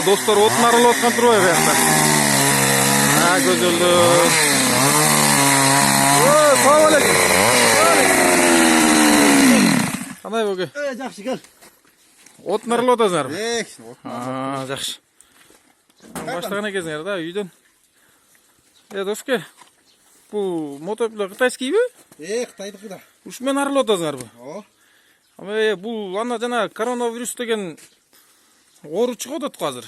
достор, отун аралап аткан турбайбы буякта. Көзөлдөр. Салам алейкум. Кандай бөкө? Жакшы кел. Отун аралап атасыңарбы? Жакшы. Баштаган экенсиңер да үйдөн. Доске. Бул мотопилот кытайскийби? Кытайдыкы да. Ушумен аралап атасыңарбы? Ооба. Бул ана жана коронавирус деген оору чыгып атат го азыр.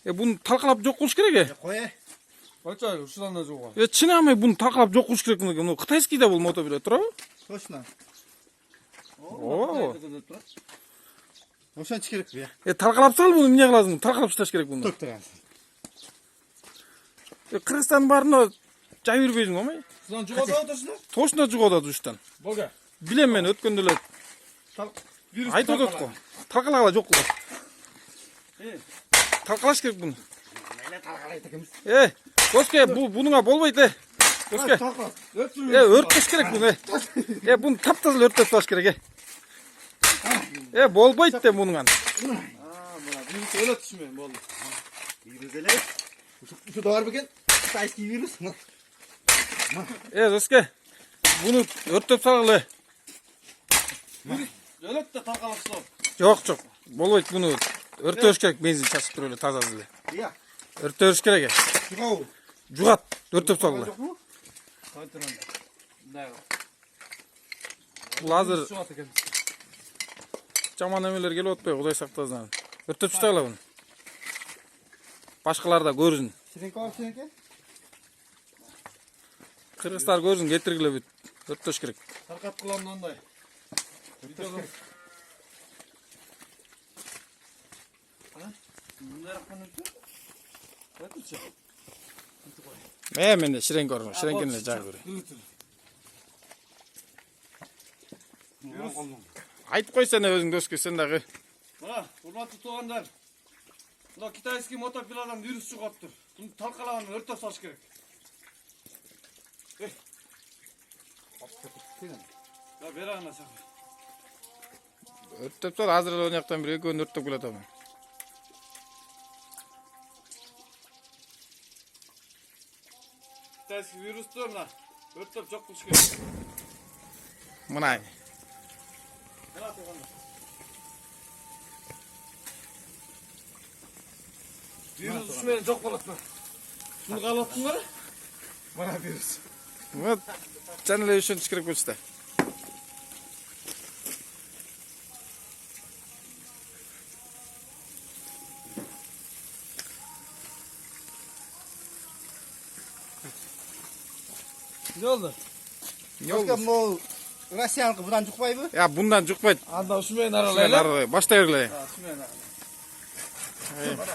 Буну талкалап жок кылыш керек Кой. Кача, ушунан да жок. Чынамы буну талкалап жок кылыш керек. Муну кытайский да бул мотопилот туурабы? Точно. Ошончо керек бу. Талкалап сал буну, эмне кыласың? Талкалап ташташ керек буну. Токтоган. Кыргызстандын баарына жай бербейсиң омай? Ушунан жок атасыңар? Точно жугуп атат уштан. Бога. Билем мен өткөндө эле айтып атат го. Талкалагала жок кылат. Талкалаш керек буну. Эле талкалайт экенбиз. Доске, бунуңа болбойт Доске. Өрттөш керек буну. Буну таптаза өрттөп тасташ керек болбойт бунуңан. Мына вирус өлөт түшмөйм болду. Вирус эле. Ушу да бар бекен. Кытайский вирус. Доске. Буну өрттөп салгыла. Өлөт да таркалапсың. Жок. Болбойт буну. Өрттөш керек, бензин чачып туруп эле таза эле. Өрттөш керек. Жугат, өрттөп салгыла. Бул азыр жаман эмелер келип атпайбы, Кудай сактасын. Өрттөп таштагыла буну. Башкалар да көрсүн. Сиренке? Кыргыздар көрсүн, кетиргиле бүт. Өрттөш керек. Таркап кылам мындай. Видеодон. Мен ширенке көрмөм, ширенкени жай көрөм. Айтып кой сен өзүң Доске, сен дагы. Мына, урматтуу туугандар. Мына китайский мотопилоттон вирус чыгып атыптыр. Буну талкалаган өрттөп салыш керек. Бер ана сак. Өрттөп сал, азыр эле жактан бир экөөнү өрттөп келатам. Китайский вирусту мына өрттөп жок кылыш керек. Мына. Вирус ушумен жок болот му? Шуну каалаттыңар? Мана вирус. Вот, сен эле ишентиш керек болчу да. Ne oldu? Бул Россияныкы будан жукпайбы? Bundan жукпайт. Анда ушумен аралайлы. Баштай бергиле. Ушумен аралайлы.